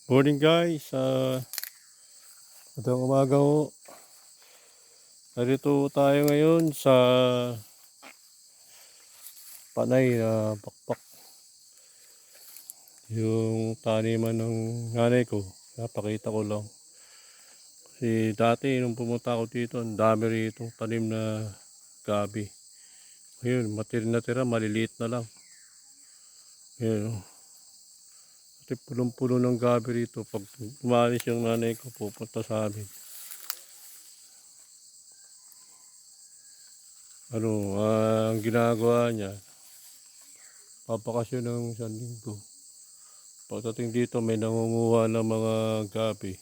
Morning guys, magandang umaga ho. Narito tayo ngayon sa Panay na Pakpak. Yung taniman ng nanay ko, napakita ko lang. Kasi dati nung pumunta ako dito, ang dami rito tanim na gabi. Ngayon, natira, maliliit na lang. Ngayon, kasi pulong-pulo ng gabi rito. Pag umalis yung nanay ko, pupunta sa amin. Ang ginagawa niya, papakasyon ng isang linggo. Pagdating dito may nangunguha ng mga gabi.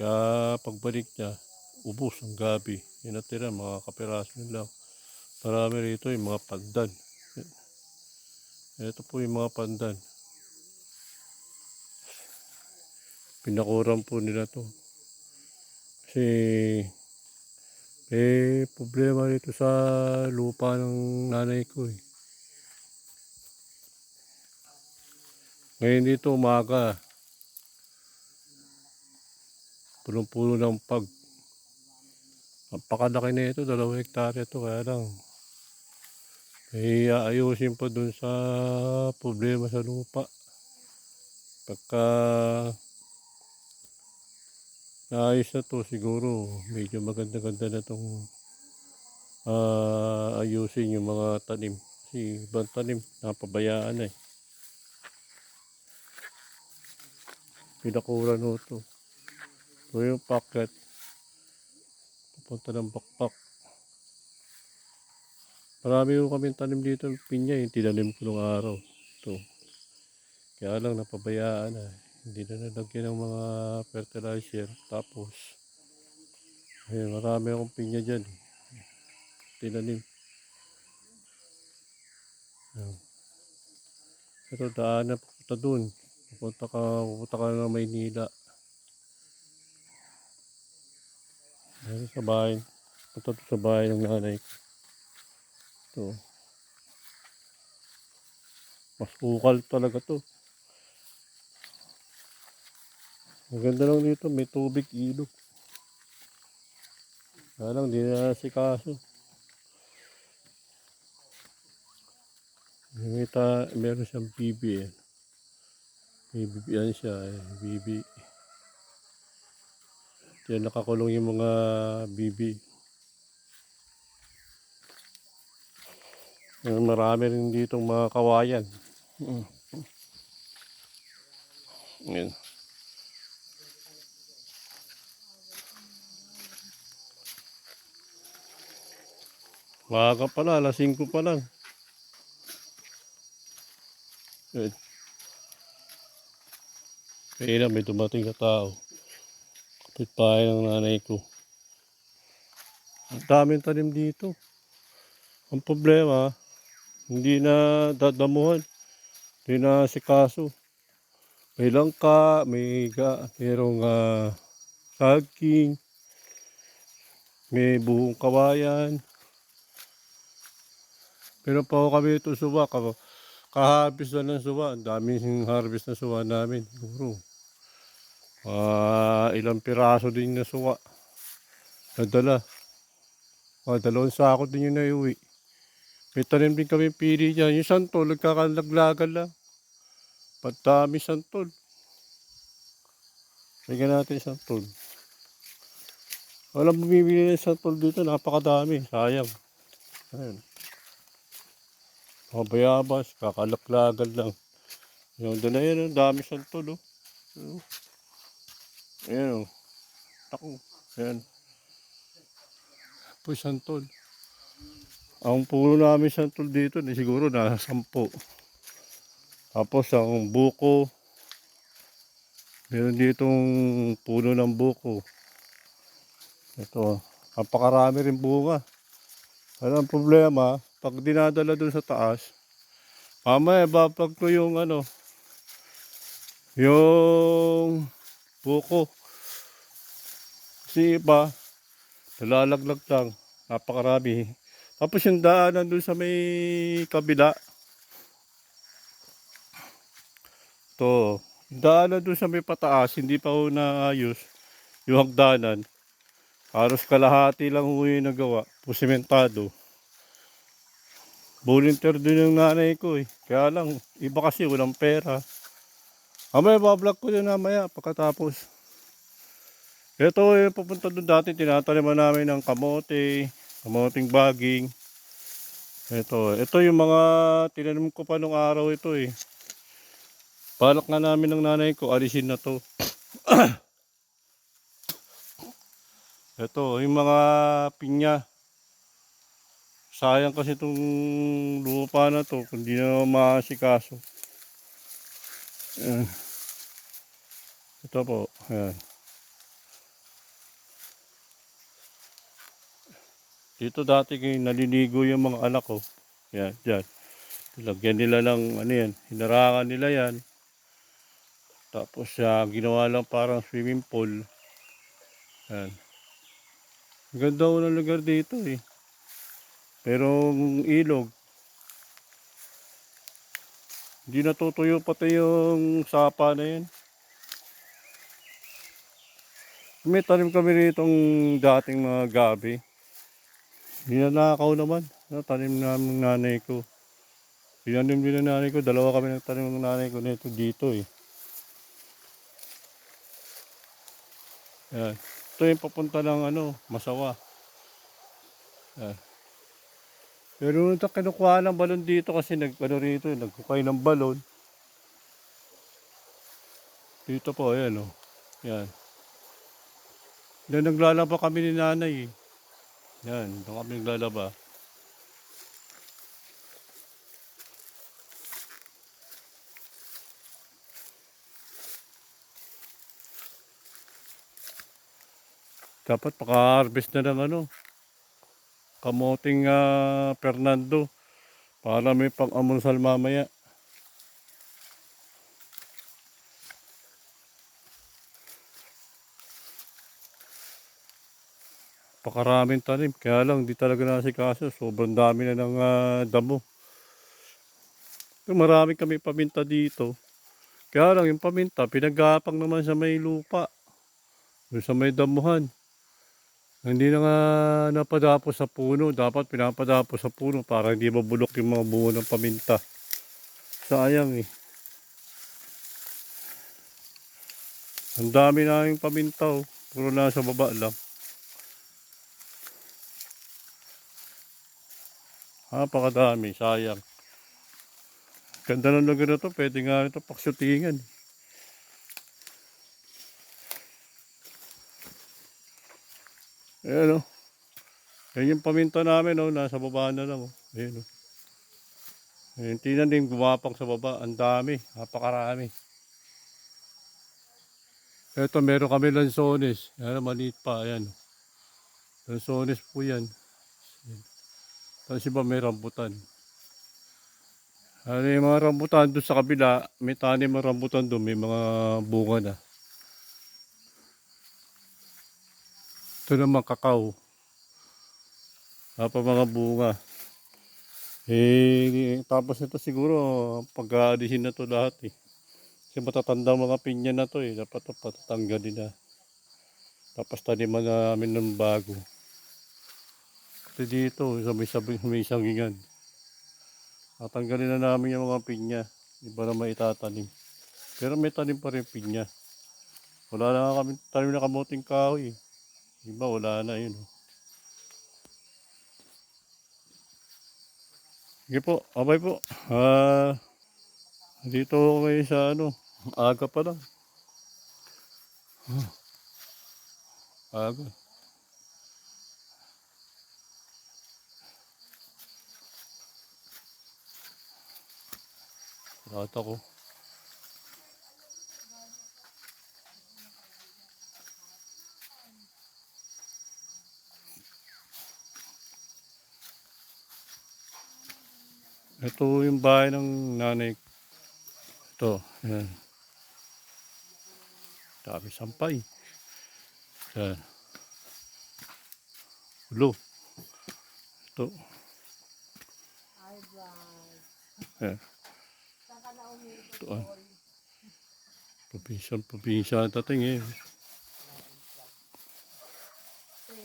Kaya pagbalik niya, ubos ang gabi. Yung natira, mga kapiraso lang. Marami rito yung mga pandan. Ito po yung mga pandan. Pinakuran po nila to. Kasi may problema rito sa lupa ng nanay ko eh. Ngayon dito umaga, punong-puno ng pag. Napakalaki na ito, 2 hektarya ito. Kaya lang, may aayusin pa dun sa problema sa lupa. Pagka naayos na to, siguro medyo maganda-ganda na itong ayusin yung mga tanim. Kasi ibang tanim, napabayaan na eh. Pinakuran ho to. So yung packet, pupunta ng Pakpak. Marami ho kami tanim dito ng pinya, yung tinanim ko nung araw. Ito. Kaya lang napabayaan na. Hindi na nalagyan ng mga fertilizer. Tapos, ayun, marami akong pinya dyan. Tinanim. Ayun. Pero daan na pupunta dun. Pupunta ka na Maynila. Ayun sa bahay. Punta sa bahay ng nanay ko. Ito. Mas ukal talaga to. Maganda lang dito. May tubig, ilog. Kaya lang, di na si kaso. Meron siyang bibi eh. May bibian siya eh. Bibi. Diyan nakakulong yung mga bibi. Marami rin ditong mga kawayan. Yan. Maaga pa na, 5 pa lang. Yan. Kaya may dumating na tao. Kapitbahay ng nanay ko. Ang daming tanim dito. Ang problema, hindi na dadamuhan. Hindi na asikaso. May langka, merong saging, may buong kawayan. Pero pa ako kami ito suwa. Kaharvest na ng suwa. Ang daming harvest na suwa namin. Siguro. Ilang piraso din na suwa. Nadala. 2 sako din yung naiuwi. May tanim din kami pili dyan. Yung santol, nagkakalaglagan lang. Padami santol. Bigyan natin santol. Walang bumibili ng santol dito. Napakadami. Sayang. Ayun. Mga bayabas. Kakalaglagan lang. Yung dala yan. Ang dami santol. Ayan. Ako. Ayan. Po santol. Ang puno namin santol dito. Siguro na 10. Tapos ang buko. Meron ditong puno ng buko. Ito, napakarami rin bunga. Ano ang problema, pag dinadala dun sa taas, mamaya babag ko yung yung buko. Kasi iba, nalalaglag lang, napakarami. Tapos yung daanan dun sa may kabila, ito, Daanan doon sa may pataas, hindi pa ho naayos. Yung hagdanan, halos kalahati lang ho yung nagawa. Pusimentado. Volunteer din yung nanay ko eh. Kaya lang, iba kasi walang pera. Mamaya, bablog ko yun mamaya pagkatapos. Ito yung pupunta doon dati, tinataniman namin ng kamote, kamoting baging. Ito yung mga tinanim ko pa nung araw ito eh. Balak nga namin ng nanay ko, alisin na to. Ito, yung mga pinya. Sayang kasi itong lupa na to, kung di na maasikaso. Ayan. Ito po, ayan. Dito dati kayo naliligo yung mga anak ko. Yan, dyan. Lagyan nila ng ano yan, hinarangan nila yan. Tapos ginawa lang parang swimming pool. Yan. Ang ganda ko ng lugar dito eh. Pero ilog, hindi natutuyo pati yung sapa na yan. May tanim kami ritong dating mga gabi. Ninanakaw naman. Tanim namin ng nanay ko. Tinanim din ng nanay ko. Dalawa kami nagtanim ng nanay ko nito dito eh. Yan. Ito yung papunta ng Masawa. Yan. Pero ito kinukuha ng balon dito kasi rito, nagkukay ng balon. Dito po, ayan o. Yan. Doon naglalaba kami ni nanay eh. Yan, doon kami naglalaba. Dapat paka-harvest na ng kamoting Fernando para may pang-amunsal mamaya. Pakaraming tanim, kaya lang di talaga nasikaso. Sobrang dami na ng damo. Marami kami paminta dito. Kaya lang yung paminta, pinagapang naman sa may lupa. Doon sa may damuhan. Hindi na nga napadapos sa puno. Dapat pinapadapos sa puno para hindi mabulok yung mga bunga ng paminta. Sayang eh. Ang dami na yung paminta oh. Puro nasa baba lang. Napakadami, sayang. Ganda ng lugar na to, pwede nga ito paksyutingan. Ayan o. Yan yung paminta namin o, nasa baba na lang o. Ayan o. Ayan, tingnan din gumapang sa baba, ang dami, napakarami. Ito meron kami lansones, ayan maliit pa, ayan. Lansones po yan. Tapos iba may rambutan. Ano yung mga rambutan doon sa kabila, may tanim ng rambutan doon, may mga bunga na. Ito naman kakao.Apa mga bunga. Tapos ito siguro, pag-aalisin na to lahat eh. Kasi matatanda mga pinya na to eh, dapat ito patatanggalin na. Tapos taniman namin ng bago. Kasi dito, may sangingan. Tatanggalin na namin yung mga pinya. Iba na maitatanim. Pero may tanim pa rin pinya. Wala na kami tanim na kamuting kahoy. Iba wala na yun. Sige po, abay po. Dito ako ngayon sa aga pa lang. Aga. Rata ko. Ito yung bahay ng nanay. Ito, yan. Dami sampay. Yan. Ulo. Ito. Yan. Ito. Probinsya ang dating eh.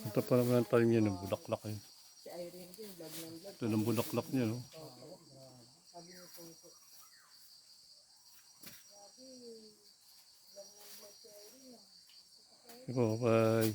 Ito pa naman ang tanim niya ng bulaklak eh. Si Irene din, vlog ng vlog. Ito ng bulaklak niya no. Sabi niyo po ito. Ito, bye.